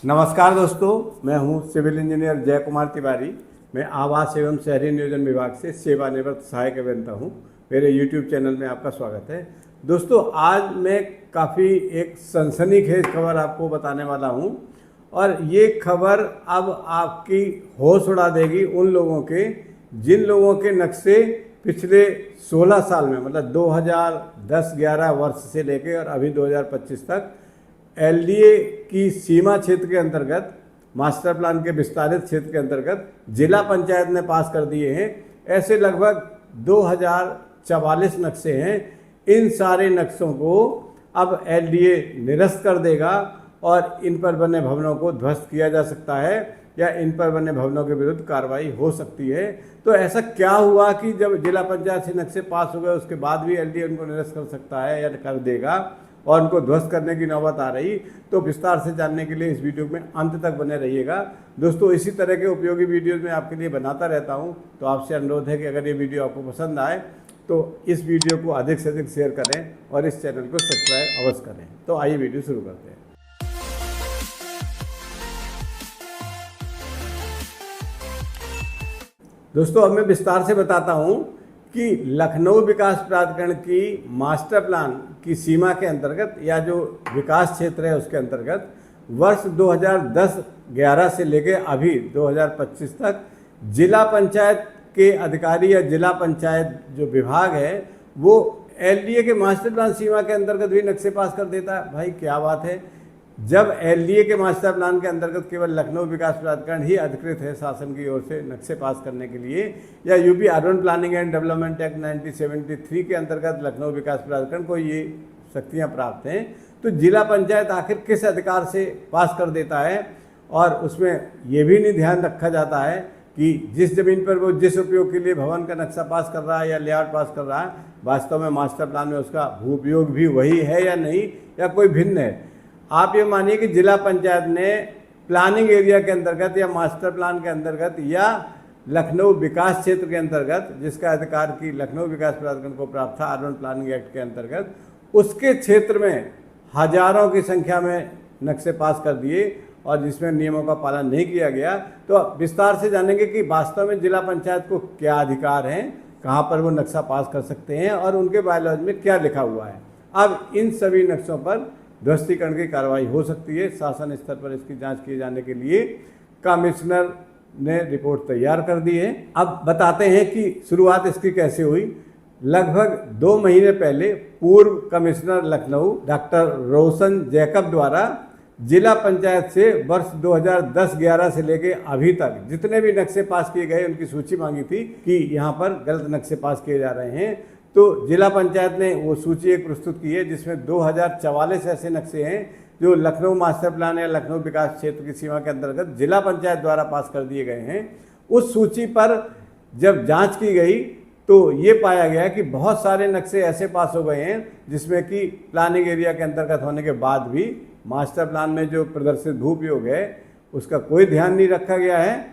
नमस्कार दोस्तों, मैं हूं सिविल इंजीनियर जय कुमार तिवारी। मैं आवास एवं शहरी नियोजन विभाग से सेवानिवृत्त सहायक अभियंता हूं। मेरे YouTube चैनल में आपका स्वागत है। दोस्तों, आज मैं काफ़ी एक सनसनीखेज खबर आपको बताने वाला हूं और ये खबर अब आपकी होश उड़ा देगी उन लोगों के जिन लोगों के नक्शे पिछले 16 साल में, मतलब 2010-11 वर्ष से लेकर और अभी 2025 तक एलडीए की सीमा क्षेत्र के अंतर्गत, मास्टर प्लान के विस्तारित क्षेत्र के अंतर्गत जिला पंचायत ने पास कर दिए हैं। ऐसे लगभग 2044 नक्शे हैं। इन सारे नक्शों को अब एलडीए निरस्त कर देगा और इन पर बने भवनों को ध्वस्त किया जा सकता है या इन पर बने भवनों के विरुद्ध कार्रवाई हो सकती है। तो ऐसा क्या हुआ कि जब जिला पंचायत से नक्शे पास हो गए उसके बाद भी एलडीए उनको निरस्त कर सकता है या कर देगा और उनको ध्वस्त करने की नौबत आ रही? तो विस्तार से जानने के लिए इस वीडियो में अंत तक बने रहिएगा। दोस्तों, इसी तरह के उपयोगी वीडियोज में आपके लिए बनाता रहता हूं, तो आपसे अनुरोध है कि अगर ये वीडियो आपको पसंद आए तो इस वीडियो को अधिक से अधिक शेयर करें और इस चैनल को सब्सक्राइब अवश्य करें। तो आइए वीडियो शुरू करते हैं। दोस्तों, अब मैं विस्तार से बताता हूं कि लखनऊ विकास प्राधिकरण की मास्टर प्लान की सीमा के अंतर्गत या जो विकास क्षेत्र है उसके अंतर्गत वर्ष 2010-11 से लेकर अभी 2025 तक जिला पंचायत के अधिकारी या जिला पंचायत जो विभाग है वो एलडीए के मास्टर प्लान सीमा के अंतर्गत भी नक्शे पास कर देता है। भाई क्या बात है! जब एलडीए के मास्टर प्लान के अंतर्गत केवल लखनऊ विकास प्राधिकरण ही अधिकृत है शासन की ओर से नक्शे पास करने के लिए, या UP urban planning and development act 1973 के अंतर्गत लखनऊ विकास प्राधिकरण को ये शक्तियाँ प्राप्त हैं, तो जिला पंचायत आखिर किस अधिकार से पास कर देता है? और उसमें ये भी नहीं ध्यान रखा जाता है कि जिस जमीन पर वो जिस उपयोग के लिए भवन का नक्शा पास कर रहा है या लेआउट पास कर रहा है, वास्तव में मास्टर प्लान में उसका भू उपयोग भी वही है या नहीं, या कोई भिन्न है। आप ये मानिए कि जिला पंचायत ने प्लानिंग एरिया के अंतर्गत या मास्टर प्लान के अंतर्गत या लखनऊ विकास क्षेत्र के अंतर्गत, जिसका अधिकार की लखनऊ विकास प्राधिकरण को प्राप्त था अर्बन प्लानिंग एक्ट के अंतर्गत, उसके क्षेत्र में हजारों की संख्या में नक्शे पास कर दिए और जिसमें नियमों का पालन नहीं किया गया। तो विस्तार से जानेंगे कि वास्तव में जिला पंचायत को क्या अधिकार हैं, कहाँ पर वो नक्शा पास कर सकते हैं और उनके बायलॉज में क्या लिखा हुआ है। अब इन सभी नक्शों पर ध्वस्तीकरण की कार्रवाई हो सकती है। शासन स्तर पर इसकी जांच किए जाने के लिए कमिश्नर ने रिपोर्ट तैयार कर दी है। अब बताते हैं कि शुरुआत इसकी कैसे हुई। लगभग 2 महीने पहले पूर्व कमिश्नर लखनऊ डॉक्टर रोशन जैकब द्वारा जिला पंचायत से वर्ष 2010-11 से लेकर अभी तक जितने भी नक्शे पास किए गए उनकी सूची मांगी थी कि यहाँ पर गलत नक्शे पास किए जा रहे हैं। तो जिला पंचायत ने वो सूची एक प्रस्तुत की है जिसमें 2044 ऐसे नक्शे हैं जो लखनऊ मास्टर प्लान या लखनऊ विकास क्षेत्र की सीमा के अंतर्गत जिला पंचायत द्वारा पास कर दिए गए हैं। उस सूची पर जब जांच की गई तो ये पाया गया कि बहुत सारे नक्शे ऐसे पास हो गए हैं जिसमें कि प्लानिंग एरिया के अंतर्गत होने के बाद भी मास्टर प्लान में जो प्रदर्शित भू उपयोग है उसका कोई ध्यान नहीं रखा गया है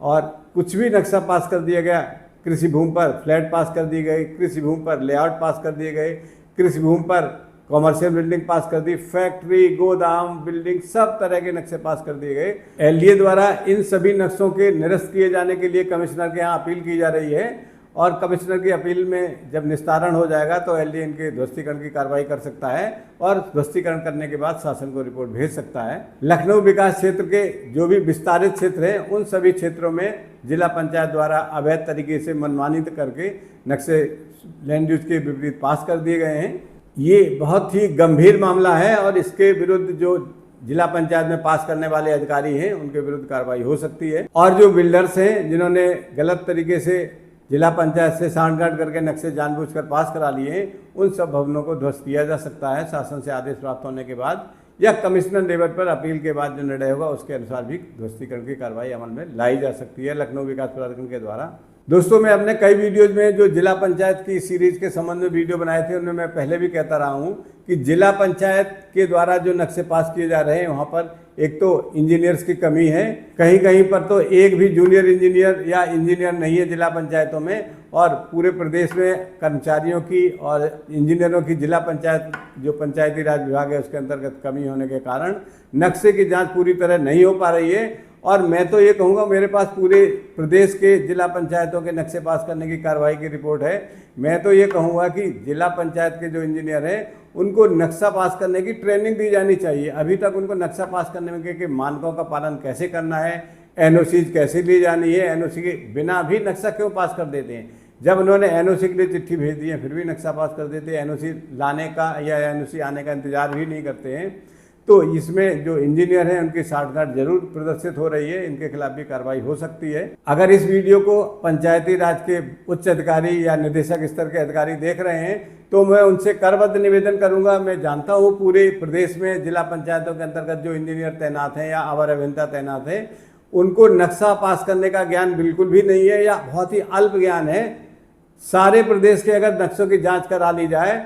और कुछ भी नक्शा पास कर दिया गया। कृषि भूमि पर फ्लैट पास कर दी गई, कृषि भूमि पर लेआउट पास कर दिए गए, कृषि भूमि पर कॉमर्शियल बिल्डिंग पास कर दी, फैक्ट्री, गोदाम, बिल्डिंग, सब तरह के नक्शे पास कर दिए गए। एलडीए द्वारा इन सभी नक्शों के निरस्त किए जाने के लिए कमिश्नर के यहाँ अपील की जा रही है और कमिश्नर की अपील में जब निस्तारण हो जाएगा तो एलडीए इनके ध्वस्तीकरण की कार्रवाई कर सकता है और ध्वस्तीकरण करने के बाद शासन को रिपोर्ट भेज सकता है। लखनऊ विकास क्षेत्र के जो भी विस्तारित क्षेत्र हैं उन सभी क्षेत्रों में जिला पंचायत द्वारा अवैध तरीके से मनमानी करके नक्शे लैंड यूज के विपरीत पास कर दिए गए हैं। ये बहुत ही गंभीर मामला है और इसके विरुद्ध जो जिला पंचायत में पास करने वाले अधिकारी हैं उनके विरुद्ध कार्रवाई हो सकती है। और जो बिल्डर्स हैं जिन्होंने गलत तरीके से जिला पंचायत से सांठगांठ करके नक्शे जानबूझकर पास करा लिए हैं उन सब भवनों को ध्वस्त किया जा सकता है शासन से आदेश प्राप्त होने के बाद या कमिश्नर लेवल पर अपील के बाद जो निर्णय होगा उसके अनुसार भी ध्वस्तीकरण की कार्रवाई अमल में लाई जा सकती है लखनऊ विकास प्राधिकरण के द्वारा। दोस्तों, मैं अपने कई वीडियोज में जो जिला पंचायत की सीरीज के संबंध में वीडियो बनाए थे उनमें मैं पहले भी कहता रहा हूँ कि जिला पंचायत के द्वारा जो नक्शे पास किए जा रहे हैं वहाँ पर एक तो इंजीनियर्स की कमी है, कहीं कहीं पर तो एक भी जूनियर इंजीनियर या इंजीनियर नहीं है जिला पंचायतों में, और पूरे प्रदेश में कर्मचारियों की और इंजीनियरों की जिला पंचायत जो पंचायती राज विभाग है उसके अंतर्गत कमी होने के कारण नक्शे की जांच पूरी तरह नहीं हो पा रही है। और मैं तो ये कहूँगा, मेरे पास पूरे प्रदेश के जिला पंचायतों के नक्शे पास करने की कार्रवाई की रिपोर्ट है। मैं तो ये कहूँगा कि जिला पंचायत के जो इंजीनियर हैं उनको नक्शा पास करने की ट्रेनिंग दी जानी चाहिए। अभी तक उनको नक्शा पास करने में के मानकों का पालन कैसे करना है, एनओसी कैसे ली जानी है, एनओसी के बिना भी नक्शा क्यों पास कर देते हैं। जब उन्होंने एनओसी के लिए चिट्ठी भेज दी है फिर भी नक्शा पास कर देते हैं, एनओसी लाने का या एनओसी आने का इंतजार भी नहीं करते हैं। तो इसमें जो इंजीनियर हैं उनकी साठगांठ जरूर प्रदर्शित हो रही है, इनके खिलाफ भी कार्रवाई हो सकती है। अगर इस वीडियो को पंचायती राज के उच्च अधिकारी या निदेशक स्तर के अधिकारी देख रहे हैं तो मैं उनसे करबद्ध निवेदन करूंगा। मैं जानता हूं पूरे प्रदेश में जिला पंचायतों के अंतर्गत जो इंजीनियर तैनात हैं या अवर अभियंता तैनात हैं उनको नक्शा पास करने का ज्ञान बिल्कुल भी नहीं है या बहुत ही अल्प ज्ञान है। सारे प्रदेश के अगर नक्शों की जाँच करा ली जाए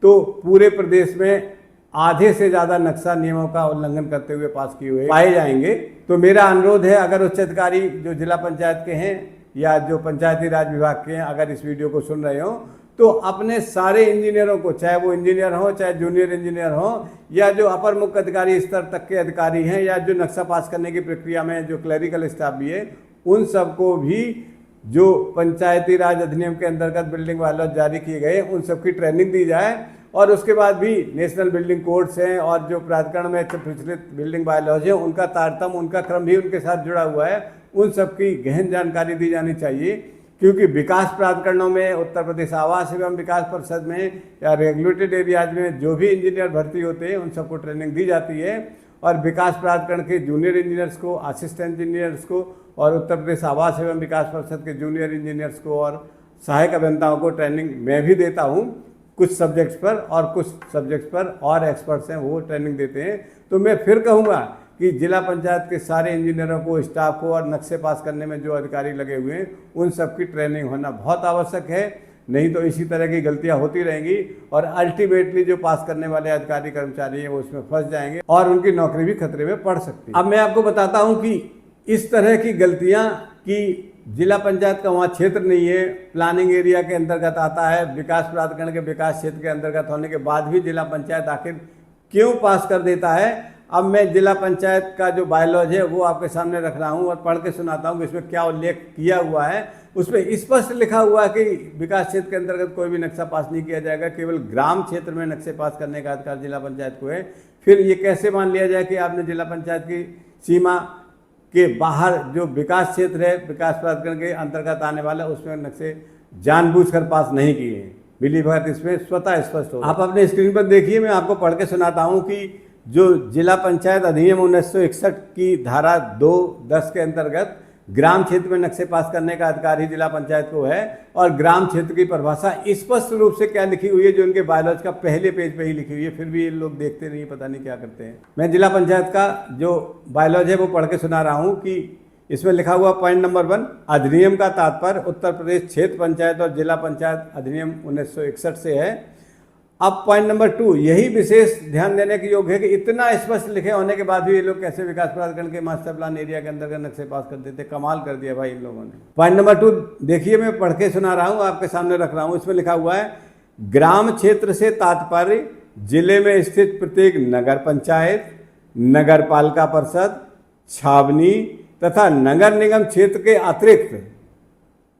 तो पूरे प्रदेश में आधे से ज़्यादा नक्शा नियमों का उल्लंघन करते हुए पास किए हुए पाए जाएंगे। तो मेरा अनुरोध है, अगर उच्च अधिकारी जो जिला पंचायत के हैं या जो पंचायती राज विभाग के हैं अगर इस वीडियो को सुन रहे हो तो अपने सारे इंजीनियरों को, चाहे वो इंजीनियर हो चाहे जूनियर इंजीनियर हो या जो अपर मुख्य अधिकारी स्तर तक के अधिकारी हैं या जो नक्शा पास करने की प्रक्रिया में जो क्लरिकल स्टाफ भी है, उन सबको भी जो पंचायती राज अधिनियम के अंतर्गत बिल्डिंग बायलॉज जारी किए गए उन सबकी ट्रेनिंग दी जाए। और उसके बाद भी नेशनल बिल्डिंग कोड्स हैं और जो प्राधिकरण में प्रचलित बिल्डिंग बायलॉज है उनका तारतम्य, उनका क्रम भी उनके साथ जुड़ा हुआ है, उन सबकी गहन जानकारी दी जानी चाहिए। क्योंकि विकास प्राधिकरणों में, उत्तर प्रदेश आवास एवं विकास परिषद में या रेगुलेटेड एरियाज में जो भी इंजीनियर भर्ती होते हैं उन सबको ट्रेनिंग दी जाती है। और विकास प्राधिकरण के जूनियर इंजीनियर्स को, असिस्टेंट इंजीनियर्स को और उत्तर प्रदेश आवास एवं विकास परिषद के जूनियर इंजीनियर्स को और सहायक अभियंताओं को ट्रेनिंग मैं भी देता हूँ कुछ सब्जेक्ट्स पर, और कुछ सब्जेक्ट्स पर और एक्सपर्ट्स हैं वो ट्रेनिंग देते हैं। तो मैं फिर कहूँगा कि जिला पंचायत के सारे इंजीनियरों को, स्टाफ को और नक्शे पास करने में जो अधिकारी लगे हुए हैं उन सबकी ट्रेनिंग होना बहुत आवश्यक है। नहीं तो इसी तरह की गलतियां होती रहेंगी और अल्टीमेटली जो पास करने वाले अधिकारी कर्मचारी हैं वो उसमें फंस जाएंगे और उनकी नौकरी भी खतरे में पड़ सकती है। अब मैं आपको बताता हूँ कि इस तरह की गलतियाँ कि जिला पंचायत का वहाँ क्षेत्र नहीं है, प्लानिंग एरिया के अंतर्गत आता है, विकास प्राधिकरण के विकास क्षेत्र के अंतर्गत होने के बाद भी जिला पंचायत आखिर क्यों पास कर देता है। अब मैं जिला पंचायत का जो बायलॉज है वो आपके सामने रख रहा हूँ और पढ़ के सुनाता हूँ कि इसमें क्या उल्लेख किया हुआ है। उसमें स्पष्ट लिखा हुआ है कि विकास क्षेत्र के अंतर्गत कोई भी नक्शा पास नहीं किया जाएगा, केवल ग्राम क्षेत्र में नक्शे पास करने का अधिकार जिला पंचायत को है। फिर ये कैसे मान लिया जाए कि आपने जिला पंचायत की सीमा के बाहर जो विकास क्षेत्र है, विकास प्राधिकरण के अंतर्गत आने वाला, उसमें नक्शे जानबूझकर पास नहीं किए हैं। मिली भगत इसमें स्वतः स्पष्ट हो। आप अपने स्क्रीन पर देखिए, मैं आपको पढ़ के सुनाता हूँ कि जो जिला पंचायत अधिनियम 1961 की धारा 2(10) के अंतर्गत ग्राम क्षेत्र में नक्शे पास करने का अधिकार ही जिला पंचायत को है। और ग्राम क्षेत्र की परिभाषा स्पष्ट रूप से क्या लिखी हुई है, जो उनके बायलॉज का पहले पेज पे ही लिखी हुई है, फिर भी ये लोग देखते नहीं, पता नहीं क्या करते हैं। मैं जिला पंचायत का जो बायलॉज है वो पढ़ के सुना रहा हूँ कि इसमें लिखा हुआ पॉइंट नंबर 1, अधिनियम का तात्पर्य उत्तर प्रदेश क्षेत्र पंचायत और जिला पंचायत अधिनियम 1961 से है। अब पॉइंट नंबर 2, यही विशेष ध्यान देने के योग्य है कि इतना स्पष्ट लिखे होने के बाद भी ये लोग कैसे विकास प्राधिकरण के मास्टर प्लान एरिया के अंदर नक्शे पास कर देते। कमाल कर दिया भाई इन लोगों ने। पॉइंट नंबर 2 देखिए, मैं पढ़ के सुना रहा हूँ, आपके सामने रख रहा हूँ। इसमें लिखा हुआ है, ग्राम क्षेत्र से तात्पर्य जिले में स्थित प्रत्येक नगर पंचायत, नगर पालिका परिषद, छावनी तथा नगर निगम क्षेत्र के अतिरिक्त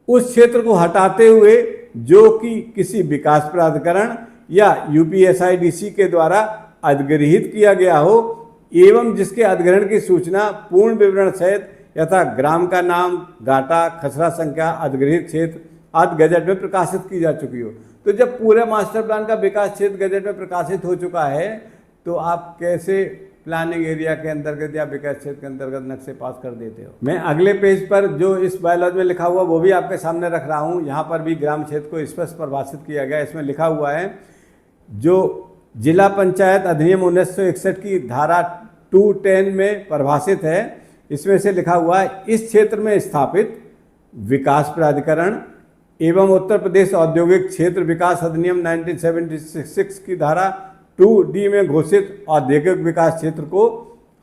उस क्षेत्र को हटाते हुए जो कि किसी विकास प्राधिकरण या यूपीएसआईडीसी के द्वारा अधिग्रहित किया गया हो एवं जिसके अधिग्रहण की सूचना पूर्ण विवरण सहित यथा ग्राम का नाम, घाटा, खसरा संख्या, अधिग्रहित क्षेत्र आदि गजट में प्रकाशित की जा चुकी हो। तो जब पूरा मास्टर प्लान का विकास क्षेत्र गजट में प्रकाशित हो चुका है तो आप कैसे प्लानिंग एरिया के अंतर्गत या विकास क्षेत्र के अंतर्गत नक्शे पास कर देते हो। मैं अगले पेज पर जो इस बायलॉज में लिखा हुआ वो भी आपके सामने रख रहा हूँ। यहाँ पर भी ग्राम क्षेत्र को स्पष्ट परिभाषित किया गया। इसमें लिखा हुआ है, जो जिला पंचायत अधिनियम 1961 की धारा 2(10) में परिभाषित है, इसमें से लिखा हुआ है, इस क्षेत्र में स्थापित विकास प्राधिकरण एवं उत्तर प्रदेश औद्योगिक क्षेत्र विकास अधिनियम 1976 की धारा 2D में घोषित औद्योगिक विकास क्षेत्र को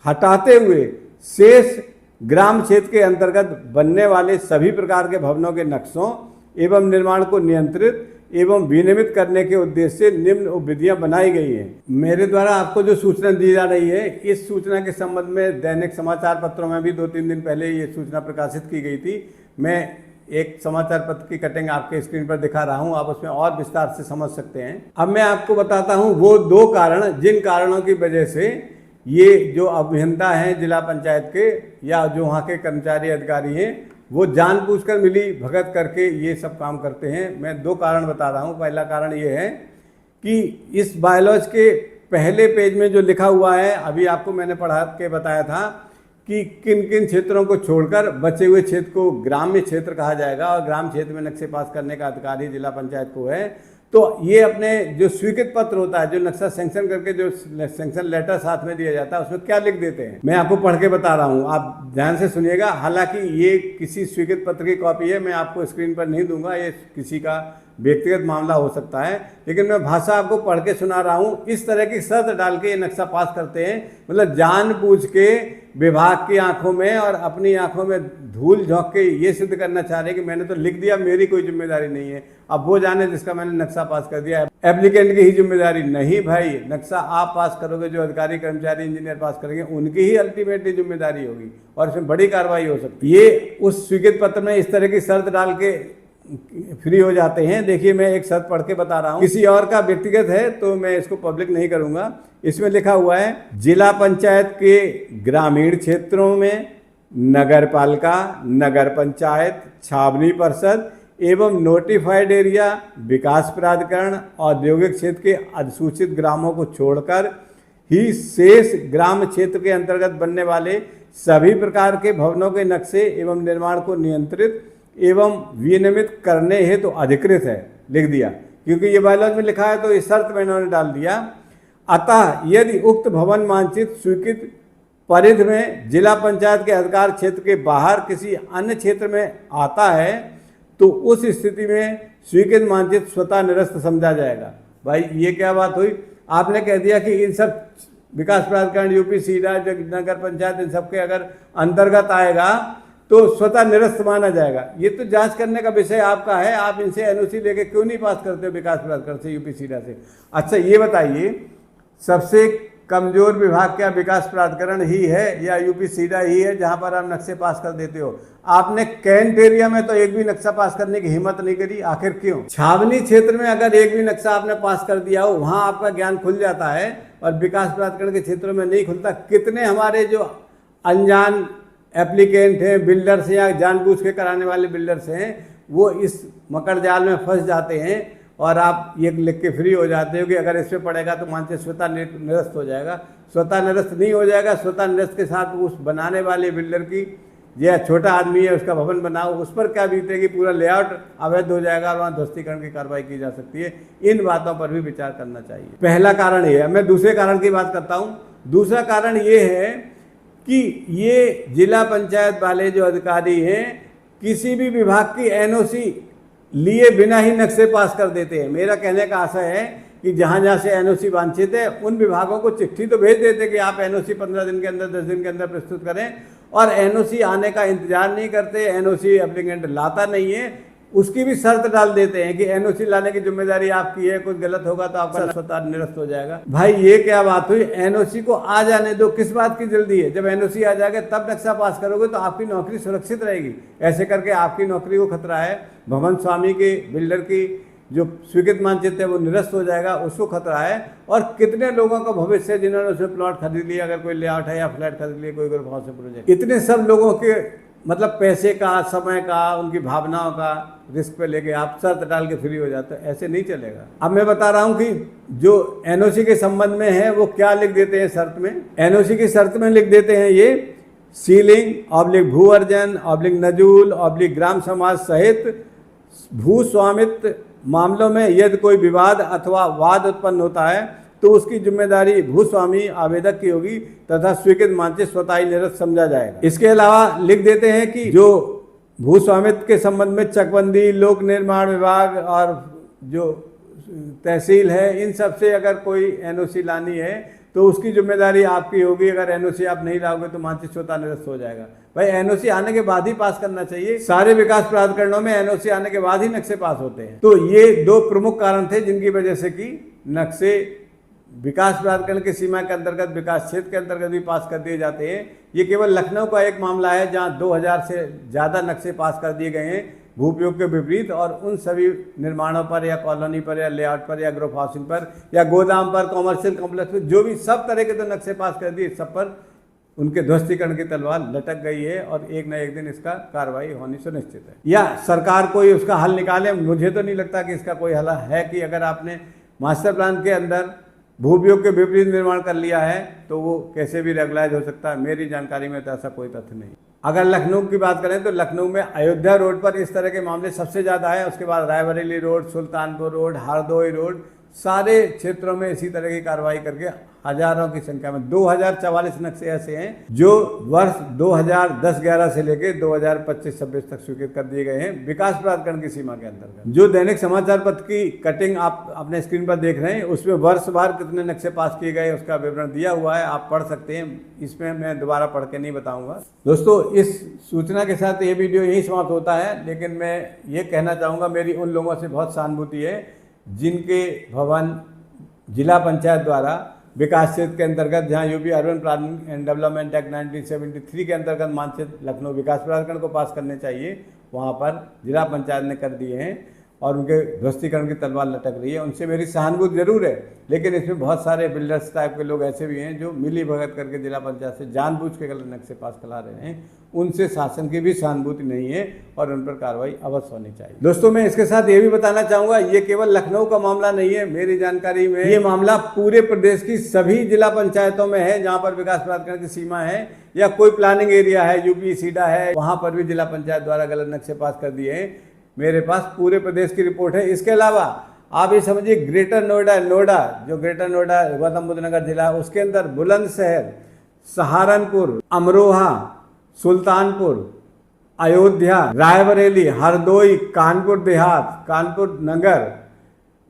हटाते हुए शेष ग्राम क्षेत्र के अंतर्गत बनने वाले सभी प्रकार के भवनों के नक्शों एवं निर्माण को नियंत्रित एवं विनियमित करने के उद्देश्य से निम्न विधियां बनाई गई हैं। मेरे द्वारा आपको जो सूचना दी जा रही है, इस सूचना के संबंध में दैनिक समाचार पत्रों में भी 2-3 दिन पहले ये सूचना प्रकाशित की गई थी। मैं एक समाचार पत्र की कटिंग आपके स्क्रीन पर दिखा रहा हूं, आप उसमें और विस्तार से समझ सकते हैं। अब मैं आपको बताता हूं वो 2 कारण जिन कारणों की वजह से ये जो अभियंता हैं जिला पंचायत के या जो वहाँ के कर्मचारी अधिकारी हैं, वो जानबूझकर मिली भगत करके ये सब काम करते हैं। मैं 2 कारण बता रहा हूँ। पहला कारण ये है कि इस बायलॉज के पहले पेज में जो लिखा हुआ है, अभी आपको मैंने पढ़ा के बताया था कि किन किन क्षेत्रों को छोड़कर बचे हुए क्षेत्र को ग्राम्य क्षेत्र कहा जाएगा और ग्राम क्षेत्र में नक्शे पास करने का अधिकारी जिला पंचायत को है। तो ये अपने जो स्वीकृत पत्र होता है, जो नक्शा सैंक्शन करके जो सैंक्शन लेटर साथ में दिया जाता है, उसमें क्या लिख देते हैं, मैं आपको पढ़ के बता रहा हूँ, आप ध्यान से सुनिएगा। हालांकि ये किसी स्वीकृत पत्र की कॉपी है, मैं आपको स्क्रीन पर नहीं दूंगा, ये किसी का व्यक्तिगत मामला हो सकता है, लेकिन मैं भाषा आपको पढ़ के सुना रहा हूँ। इस तरह की शर्त डाल के ये नक्शा पास करते हैं, मतलब जानबूझ के विभाग की आंखों में और अपनी आंखों में धूल झोंक के ये सिद्ध करना चाह रहे हैं कि मैंने तो लिख दिया, मेरी कोई जिम्मेदारी नहीं है। अब वो जाने जिसका मैंने नक्शा पास कर दिया, एप्लीकेंट की ही जिम्मेदारी नहीं भाई। नक्शा आप पास करोगे, जो अधिकारी कर्मचारी इंजीनियर पास करेंगे उनकी ही अल्टीमेटली जिम्मेदारी होगी और इसमें बड़ी कार्रवाई हो सकती है। ये उस स्वीकृत पत्र में इस तरह की शर्त डाल के फ्री हो जाते हैं। देखिए मैं एक शर्त पढ़ के बता रहा हूँ, किसी और का व्यक्तिगत है तो मैं इसको पब्लिक नहीं करूंगा। इसमें लिखा हुआ है, जिला पंचायत के ग्रामीण क्षेत्रों में नगर पालिका, नगर पंचायत, छावनी परिषद एवं नोटिफाइड एरिया, विकास प्राधिकरण, औद्योगिक क्षेत्र के अधिसूचित ग्रामों को छोड़कर ही शेष ग्राम क्षेत्र के अंतर्गत बनने वाले सभी प्रकार के भवनों के नक्शे एवं निर्माण को नियंत्रित एवं विनियमित करने हेतु तो अधिकृत है, लिख दिया। क्योंकि ये बायलॉज में लिखा है तो इस शर्त में इन्होंने डाल दिया। अतः यदि उक्त भवन मानचित्र स्वीकृत परिधि में जिला पंचायत के अधिकार क्षेत्र के बाहर किसी अन्य क्षेत्र में आता है तो उस स्थिति में स्वीकृत मानचित्र स्वतः निरस्त समझा जाएगा। भाई ये क्या बात हुई, आपने कह दिया कि इन सब विकास प्राधिकरण, यूपी, सीडा, नगर पंचायत, इन सब के अगर अंतर्गत आएगा तो स्वतः निरस्त माना जाएगा। ये तो जांच करने का विषय आपका है, आप इनसे एनओसी लेके क्यों नहीं पास करते हो विकास प्राधिकरण से, यूपी सीडा से। अच्छा ये बताइए, सबसे कमजोर विभाग क्या विकास प्राधिकरण ही है या यूपी सीडा ही है जहां पर आप नक्शे पास कर देते हो? आपने कैंट एरिया में तो एक भी नक्शा पास करने की हिम्मत नहीं करी, आखिर क्यों? छावनी क्षेत्र में अगर एक भी नक्शा आपने पास कर दिया हो, वहां आपका ज्ञान खुल जाता है और विकास प्राधिकरण के क्षेत्रों में नहीं खुलता। कितने हमारे जो अनजान एप्लीकेंट हैं, बिल्डर्स हैं या जानबूझ के कराने वाले बिल्डर्स हैं, वो इस मकर जाल में फंस जाते हैं और आप ये लिख के फ्री हो जाते हो कि अगर इस पर पड़ेगा तो मानते स्वतः निरस्त हो जाएगा। स्वतः निरस्त नहीं हो जाएगा, स्वतः निरस्त के साथ उस बनाने वाले बिल्डर की, यह छोटा आदमी है उसका भवन बनाओ, उस पर क्या बीतेगी, पूरा लेआउट अवैध हो जाएगा और वहाँ ध्वस्तीकरण की कार्रवाई की जा सकती है। इन बातों पर भी विचार करना चाहिए। पहला कारण ये है। मैं दूसरे कारण की बात करता हूँ। दूसरा कारण ये है कि ये जिला पंचायत वाले जो अधिकारी हैं किसी भी विभाग की एनओसी लिए बिना ही नक्शे पास कर देते हैं। मेरा कहने का आशय है कि जहाँ जहाँ से एनओसी वांछित है उन विभागों को चिट्ठी तो भेज देते कि आप एनओसी 15 दिन के अंदर, 10 दिन के अंदर प्रस्तुत करें, और एनओसी आने का इंतजार नहीं करते। एनओसी एप्लीकेंट लाता नहीं है, उसकी भी शर्त डाल देते हैं कि एनओसी लाने की जिम्मेदारी आपकी है, कुछ गलत होगा तो आपका स्वतः निरस्त हो जाएगा। भाई ये क्या बात हुई, एनओसी को आ जाने दो, किस बात की जल्दी है? जब एनओसी आ जाएगा तब नक्शा पास करोगे तो आपकी नौकरी सुरक्षित रहेगी। ऐसे करके आपकी नौकरी को खतरा है, भवन स्वामी की, बिल्डर की जो स्वीकृत मानचित्र है वो निरस्त हो जाएगा, उसको खतरा है। और कितने लोगों का भविष्य जिन्होंने उसमें प्लॉट खरीद लिया, अगर कोई लेआउट है या फ्लैट खरीद लिया, कोई ग्रुप से प्रोजेक्ट, इतने सब लोगों के मतलब पैसे का, समय का, उनकी भावनाओं का रिस्क पे लेके आप शर्त डाल के फ्री हो जाते हो, ऐसे नहीं चलेगा। अब मैं बता रहा हूँ कि जो एनओसी के संबंध में है वो क्या लिख देते हैं शर्त में। एनओसी की शर्त में लिख देते हैं ये, सीलिंग ऑब्लिक भू अर्जन ऑब्लिक नजूल ऑब्लिक ग्राम समाज सहित भू स्वामित्व मामलों में यदि कोई विवाद अथवा वाद उत्पन्न होता है तो उसकी जिम्मेदारी भूस्वामी आवेदक की होगी तथा स्वीकृत मानचित्र स्वतः ही निरस्त समझा जाएगा। इसके अलावा लिख देते हैं कि जो भूस्वामित्व के संबंध में चकबंदी, लोक निर्माण विभाग और जो तहसील है, इन सब से अगर कोई एनओसी लानी है तो उसकी जिम्मेदारी आपकी होगी। अगर एनओसी आप नहीं लाओगे तो मानचित्र स्वतः निरस्त हो जाएगा। भाई एनओसी आने के बाद ही पास करना चाहिए। सारे विकास प्राधिकरणों में एनओसी आने के बाद ही नक्शे पास होते हैं। तो ये दो प्रमुख कारण थे जिनकी वजह से कि नक्शे विकास प्राधिकरण की सीमा के अंतर्गत, विकास क्षेत्र के अंतर्गत भी पास कर दिए जाते हैं। ये केवल लखनऊ का एक मामला है जहां 2000 से ज़्यादा नक्शे पास कर दिए गए हैं भूपयोग के विपरीत, और उन सभी निर्माणों पर या कॉलोनी पर या लेआउट पर या ग्रुप हाउसिंग पर या गोदाम पर, कॉमर्शियल कॉम्प्लेक्स पर, जो भी सब तरह के तो नक्शे पास कर दिए, सब पर उनके ध्वस्तीकरण की तलवार लटक गई है और एक न एक दिन इसका कार्रवाई होनी सुनिश्चित है। या सरकार कोई उसका हल निकाले। मुझे तो नहीं लगता कि इसका कोई हल है कि अगर आपने मास्टर प्लान के अंदर भूपयोग के विपरीत निर्माण कर लिया है तो वो कैसे भी रेगुलाइज हो सकता है। मेरी जानकारी में तो ऐसा कोई तथ्य नहीं। अगर लखनऊ की बात करें तो लखनऊ में अयोध्या रोड पर इस तरह के मामले सबसे ज़्यादा है। उसके बाद Raebareli road, Sultanpur road, Hardoi road, सारे क्षेत्रों में इसी तरह की कार्रवाई करके हजारों की संख्या में 2044 नक्शे ऐसे हैं जो वर्ष 2010-11 से लेकर 2025-26 तक स्वीकृत कर दिए गए हैं विकास प्राधिकरण की सीमा के अंतर्गत। जो दैनिक समाचार पत्र की कटिंग आप अपने स्क्रीन पर देख रहे हैं उसमें वर्षवार कितने नक्शे पास किए गए उसका विवरण दिया हुआ है, आप पढ़ सकते हैं। इसमें मैं दोबारा पढ़ के नहीं बताऊंगा। दोस्तों, इस सूचना के साथ ये वीडियो यही समाप्त होता है, लेकिन मैं ये कहना चाहूँगा, मेरी उन लोगों से बहुत सहानुभूति है जिनके भवन जिला पंचायत द्वारा विकास क्षेत्र के अंतर्गत, जहां UP urban planning and development act 1973 के अंतर्गत मानचित्र लखनऊ विकास प्राधिकरण को पास करने चाहिए, वहां पर जिला पंचायत ने कर दिए हैं और उनके ध्वस्तीकरण की तलवार लटक रही है। उनसे मेरी सहानुभूति जरूर है, लेकिन इसमें बहुत सारे बिल्डर्स टाइप के लोग ऐसे भी हैं जो मिली भगत करके जिला पंचायत से जानबूझ के गलत नक्शे पास करा रहे हैं। उनसे शासन की भी सहानुभूति नहीं है और उन पर कार्रवाई अवश्य होनी चाहिए। दोस्तों, मैं इसके साथ ये भी बताना चाहूँगा, ये केवल लखनऊ का मामला नहीं है। मेरी जानकारी में ये मामला पूरे प्रदेश की सभी जिला पंचायतों में है जहाँ पर विकास प्राधिकरण की सीमा है या कोई प्लानिंग एरिया है, यूपी सीडा है, वहाँ पर भी जिला पंचायत द्वारा गलत नक्शे पास कर दिए हैं। मेरे पास पूरे प्रदेश की रिपोर्ट है। इसके अलावा आप ये समझिए, ग्रेटर नोएडा जो ग्रेटर नोएडा गौतम बुद्ध नगर जिला है, उसके अंदर बुलंदशहर, सहारनपुर, अमरोहा, सुल्तानपुर, अयोध्या, रायबरेली, हरदोई, कानपुर देहात, कानपुर नगर,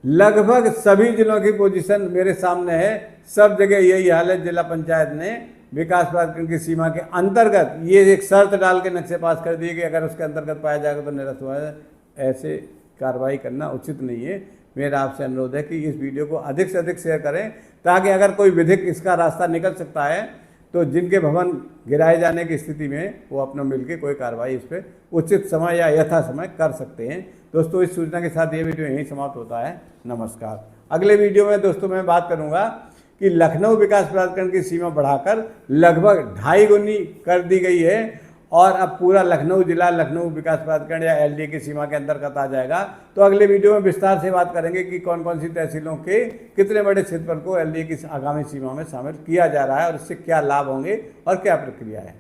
लगभग सभी जिलों की पोजीशन मेरे सामने है। सब जगह यही हाल है, जिला पंचायत ने विकास प्राधिकरण की सीमा के अंतर्गत ये एक शर्त डाल के नक्शे पास कर दिए कि अगर उसके अंतर्गत पाया जाएगा तो निरस्त हुआ है। ऐसे कार्रवाई करना उचित नहीं है। मेरा आपसे अनुरोध है कि इस वीडियो को अधिक से अधिक शेयर करें ताकि अगर कोई विधिक इसका रास्ता निकल सकता है तो जिनके भवन गिराए जाने की स्थिति में वो अपना मिलकर कोई कार्रवाई इस पर उचित समय या यथा समय कर सकते हैं। दोस्तों, इस सूचना के साथ ये वीडियो यहीं समाप्त होता है। नमस्कार। अगले वीडियो में दोस्तों मैं बात करूंगा कि लखनऊ विकास प्राधिकरण की सीमा बढ़ाकर लगभग 2.5 गुनी कर दी गई है और अब पूरा लखनऊ जिला लखनऊ विकास प्राधिकरण या एलडीए की सीमा के अंतर्गत आ जाएगा। तो अगले वीडियो में विस्तार से बात करेंगे कि कौन कौन सी तहसीलों के कितने बड़े क्षेत्रफल को एलडीए की आगामी सीमा में शामिल किया जा रहा है और इससे क्या लाभ होंगे और क्या प्रक्रिया है।